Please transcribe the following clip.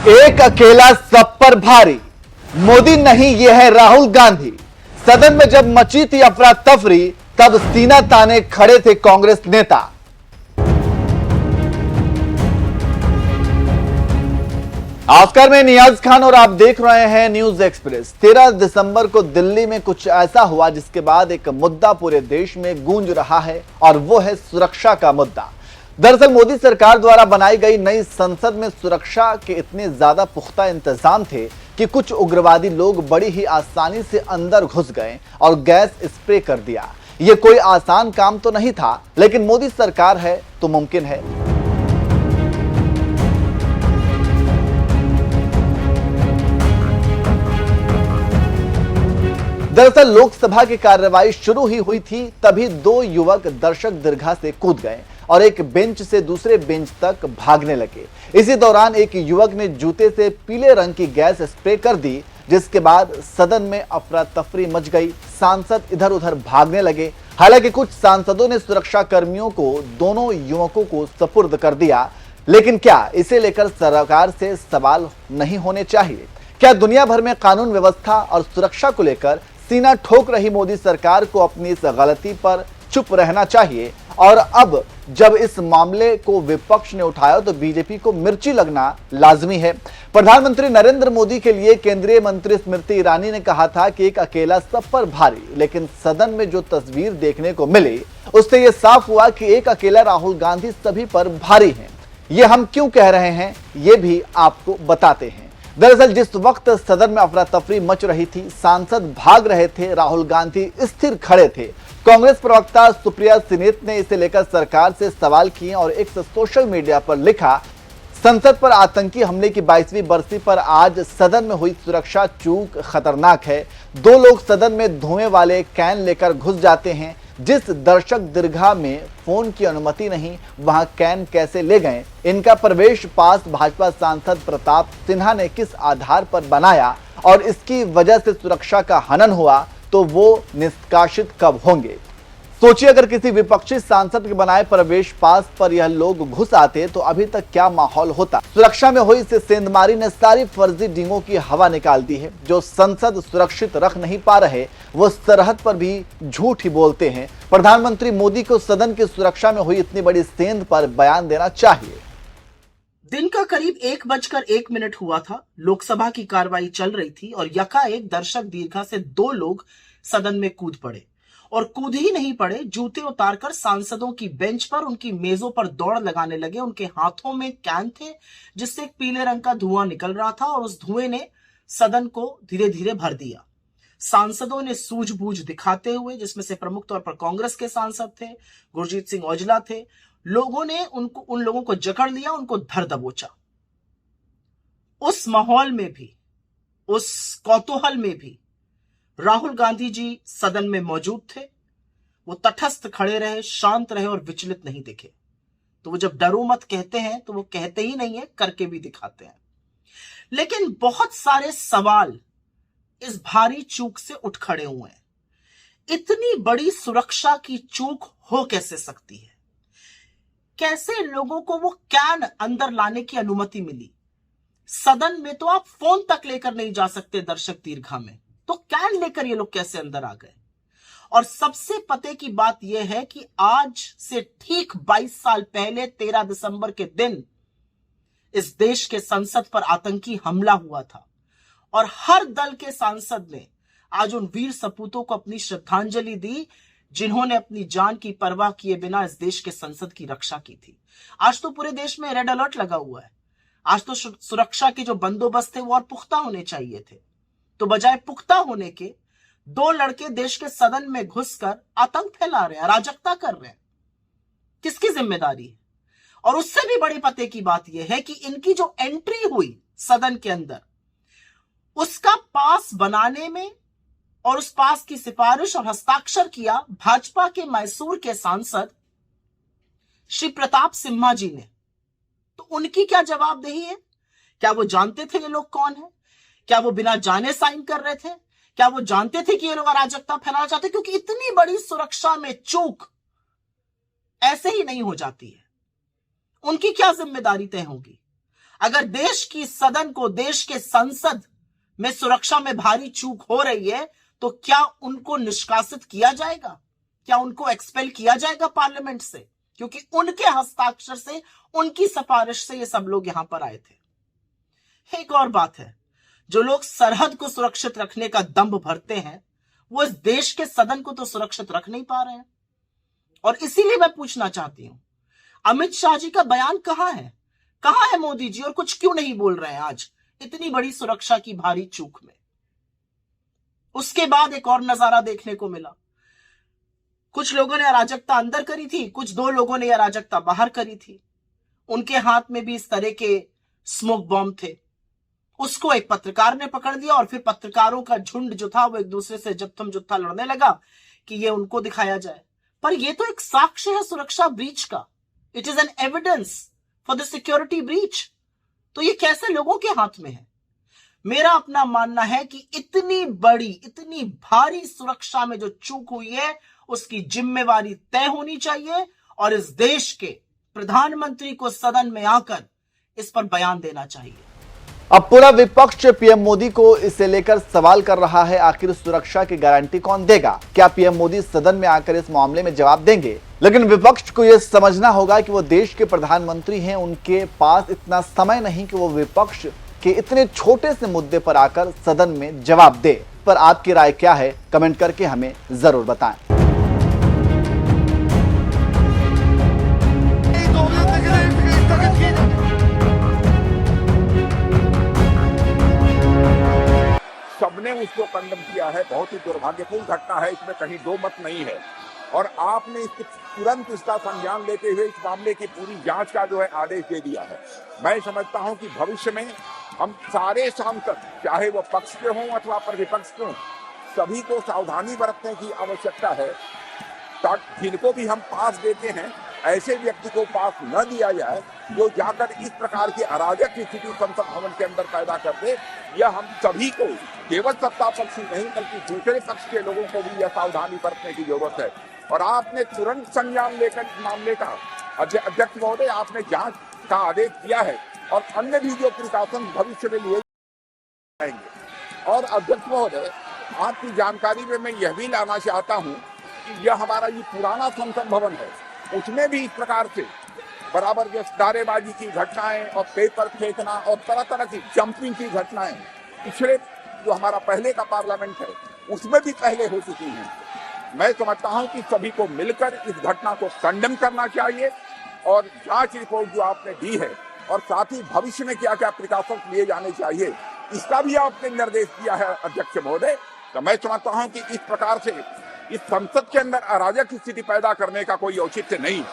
एक अकेला सब पर भारी, मोदी नहीं ये है राहुल गांधी। सदन में जब मची थी अफरा तफरी, तब सीना ताने खड़े थे कांग्रेस नेता। ऑस्कर में नियाज खान और आप देख रहे हैं न्यूज एक्सप्रेस। 13 दिसंबर को दिल्ली में कुछ ऐसा हुआ जिसके बाद एक मुद्दा पूरे देश में गूंज रहा है और वो है सुरक्षा का मुद्दा। दरअसल मोदी सरकार द्वारा बनाई गई नई संसद में सुरक्षा के इतने ज्यादा पुख्ता इंतजाम थे कि कुछ उग्रवादी लोग बड़ी ही आसानी से अंदर घुस गए और गैस स्प्रे कर दिया। ये कोई आसान काम तो नहीं था, लेकिन मोदी सरकार है तो मुमकिन है। दरअसल लोकसभा की कार्रवाई शुरू ही हुई थी, तभी दो युवक दर्शक दीर्घा से कूद गए और एक बेंच से दूसरे बेंच तक भागने लगे। इसी दौरान एक युवक ने जूते से पीले रंग की गैस स्प्रे कर दी, जिसके बाद सदन में अफरा तफरी मच गई। सांसद इधर उधर भागने लगे। हालांकि कुछ सांसदों ने सुरक्षा कर्मियों को दोनों युवकों को सुपुर्द कर दिया, लेकिन क्या इसे लेकर सरकार से सवाल नहीं होने चाहिए? क्या दुनिया भर में कानून व्यवस्था और सुरक्षा को लेकर सीना ठोक रही मोदी सरकार को अपनी इस गलती पर चुप रहना चाहिए? और अब जब इस मामले को विपक्ष ने उठाया तो बीजेपी को मिर्ची लगना लाजमी है। प्रधानमंत्री नरेंद्र मोदी के लिए केंद्रीय मंत्री स्मृति ईरानी ने कहा था कि एक अकेला सब पर भारी, लेकिन सदन में जो तस्वीर देखने को मिली उससे यह साफ हुआ कि एक अकेला राहुल गांधी सभी पर भारी है। ये हम क्यों कह रहे हैं ये भी आपको बताते हैं। दरअसल जिस वक्त सदन में अफरा तफरी मच रही थी, सांसद भाग रहे थे, राहुल गांधी स्थिर खड़े थे। कांग्रेस प्रवक्ता सुप्रिया सिनेत ने इसे लेकर सरकार से सवाल किए और एक सोशल मीडिया पर लिखा, संसद पर आतंकी हमले की 22वीं बरसी पर आज सदन में हुई सुरक्षा चूक खतरनाक है। दो लोग सदन में धुएं वाले कैन लेकर घुस जाते हैं। जिस दर्शक दीर्घा में फोन की अनुमति नहीं, वहां कैन कैसे ले गए? इनका प्रवेश पास भाजपा सांसद प्रताप सिन्हा ने किस आधार पर बनाया और इसकी वजह से सुरक्षा का हनन हुआ, तो वो निष्कासित कब होंगे? सोचिए, अगर किसी विपक्षी सांसद के बनाए प्रवेश पास पर यह लोग घुस आते तो अभी तक क्या माहौल होता। सुरक्षा में हुई इस सेंधमारी ने सारी फर्जी डींगों की हवा निकाल दी है। जो संसद सुरक्षित रख नहीं पा रहे, वो सरहद पर भी झूठ ही बोलते हैं। प्रधानमंत्री मोदी को सदन की सुरक्षा में हुई इतनी बड़ी सेंध पर बयान देना चाहिए। दिन का करीब 1:01 हुआ था। लोकसभा की कार्रवाई चल रही थी और यकाएक दर्शक दीर्घा से दो लोग सदन में कूद पड़े, और कूद ही नहीं पड़े, जूते उतारकर सांसदों की बेंच पर, उनकी मेजों पर दौड़ लगाने लगे। उनके हाथों में कैन थे जिससे एक पीले रंग का धुआं निकल रहा था और उस धुएं ने सदन को धीरे धीरे भर दिया। सांसदों ने सूझबूझ दिखाते हुए, जिसमें से प्रमुख तौर पर कांग्रेस के सांसद थे, गुरजीत सिंह औजला थे, लोगों ने उन लोगों को जकड़ लिया, उनको धर दबोचा। उस माहौल में भी, उस कौतूहल में भी राहुल गांधी जी सदन में मौजूद थे। वो तटस्थ खड़े रहे, शांत रहे और विचलित नहीं दिखे। तो वो जब डरो मत कहते हैं तो वो कहते ही नहीं है, करके भी दिखाते हैं। लेकिन बहुत सारे सवाल इस भारी चूक से उठ खड़े हुए हैं। इतनी बड़ी सुरक्षा की चूक हो कैसे सकती है? कैसे लोगों को वो कैन अंदर लाने की अनुमति मिली? सदन में तो आप फोन तक लेकर नहीं जा सकते दर्शक दीर्घा में, तो कैन लेकर ये लोग कैसे अंदर आ गए? और सबसे पते की बात यह है कि आज से ठीक 22 साल पहले 13 दिसंबर के दिन इस देश के संसद पर आतंकी हमला हुआ था और हर दल के सांसद ने आज उन वीर सपूतों को अपनी श्रद्धांजलि दी जिन्होंने अपनी जान की परवाह किए बिना इस देश के संसद की रक्षा की थी। आज तो पूरे देश में रेड अलर्ट लगा हुआ है। आज तो सुरक्षा के जो बंदोबस्त थे वो और पुख्ता होने चाहिए थे। तो बजाय पुख्ता होने के, दो लड़के देश के सदन में घुसकर आतंक फैला रहे हैं, अराजकता कर रहे हैं। किसकी जिम्मेदारी है? और उससे भी बड़ी पते की बात यह है कि इनकी जो एंट्री हुई सदन के अंदर, उसका पास बनाने में और उस पास की सिफारिश और हस्ताक्षर किया भाजपा के मैसूर के सांसद श्री प्रताप सिम्हा जी ने। तो उनकी क्या जवाबदेही है? क्या वो जानते थे ये लोग कौन है? क्या वो बिना जाने साइन कर रहे थे? क्या वो जानते थे कि ये लोग अराजकता फैलाना चाहते? क्योंकि इतनी बड़ी सुरक्षा में चूक ऐसे ही नहीं हो जाती है। उनकी क्या जिम्मेदारी तय होगी? अगर देश की सदन को, देश के संसद में सुरक्षा में भारी चूक हो रही है तो क्या उनको निष्कासित किया जाएगा? क्या उनको एक्सपेल किया जाएगा पार्लियामेंट से? क्योंकि उनके हस्ताक्षर से, उनकी सिफारिश से ये सब लोग यहां पर आए थे। एक और बात है, जो लोग सरहद को सुरक्षित रखने का दंभ भरते हैं वो इस देश के सदन को तो सुरक्षित रख नहीं पा रहे हैं। और इसीलिए मैं पूछना चाहती हूं, अमित शाह जी का बयान कहां है? कहां है मोदी जी? और कुछ क्यों नहीं बोल रहे हैं आज इतनी बड़ी सुरक्षा की भारी चूक में? उसके बाद एक और नजारा देखने को मिला। कुछ लोगों ने अराजकता अंदर करी थी, कुछ 2 लोगों ने अराजकता बाहर करी थी। उनके हाथ में भी इस तरह के स्मोक बॉम्ब थे। उसको एक पत्रकार ने पकड़ लिया और फिर पत्रकारों का झुंड जो था वो एक दूसरे से जत्थम जुत्था लड़ने लगा कि ये उनको दिखाया जाए। पर ये तो एक साक्ष्य है सुरक्षा ब्रीच का। It is an evidence for the security breach. तो ये कैसे लोगों के हाथ में है? मेरा अपना मानना है कि इतनी बड़ी, इतनी भारी सुरक्षा में जो चूक हुई है उसकी जिम्मेवारी तय होनी चाहिए और इस देश के प्रधानमंत्री को सदन में आकर इस पर बयान देना चाहिए। अब पूरा विपक्ष पीएम मोदी को इसे लेकर सवाल कर रहा है, आखिर सुरक्षा की गारंटी कौन देगा? क्या पीएम मोदी सदन में आकर इस मामले में जवाब देंगे? लेकिन विपक्ष को यह समझना होगा कि वो देश के प्रधानमंत्री हैं, उनके पास इतना समय नहीं कि वो विपक्ष के इतने छोटे से मुद्दे पर आकर सदन में जवाब दे। पर आपकी राय क्या है? कमेंट करके हमें जरूर बताएं। सबने उसको कंडम किया है। बहुत ही दुर्भाग्यपूर्ण घटना है, इसमें कहीं दो मत नहीं है। और आपने तुरंत इसका संज्ञान लेते हुए इस मामले की पूरी जांच का जो है आदेश दे दिया है। मैं समझता हूं कि भविष्य में हम सारे सांसद, चाहे वो पक्ष के हों अथवा प्रतिपक्ष के हों, सभी को सावधानी बरतने की आवश्यकता है। जिनको भी हम पास देते हैं ऐसे व्यक्ति को पास न दिया जाए जो जाकर इस प्रकार की अराजक की स्थिति संसद भवन के अंदर पैदा कर दे। यह हम सभी को, केवल सत्ता पक्ष ही नहीं बल्कि दूसरे पक्ष के लोगों को भी यह सावधानी बरतने की जरूरत है। और आपने तुरंत संज्ञान लेकर इस मामले का, अध्यक्ष महोदय, आपने जांच का आदेश दिया है और अन्य भी जो प्रिकॉशन भविष्य में लिए जाएंगे। और अध्यक्ष महोदय, आपकी जानकारी में मैं यह भी लाना चाहता हूं कि यह हमारा ये पुराना संसद भवन है, उसमें भी इस प्रकार से बराबर जो नारेबाजी की घटनाएं और पेपर फेंकना और तरह तरह की जंपिंग की घटनाएं पिछले जो हमारा पहले का पार्लियामेंट है उसमें भी पहले हो चुकी हैं। मैं समझता हूं कि सभी को मिलकर इस घटना को कंडेम करना चाहिए और जांच रिपोर्ट जो आपने दी है और साथ ही भविष्य में क्या क्या प्रिकॉशन लिए जाने चाहिए इसका भी आपने निर्देश दिया है अध्यक्ष महोदय। तो मैं समझता हूं कि इस प्रकार से इस संसद के अंदर अराजक स्थिति पैदा करने का कोई औचित्य नहीं।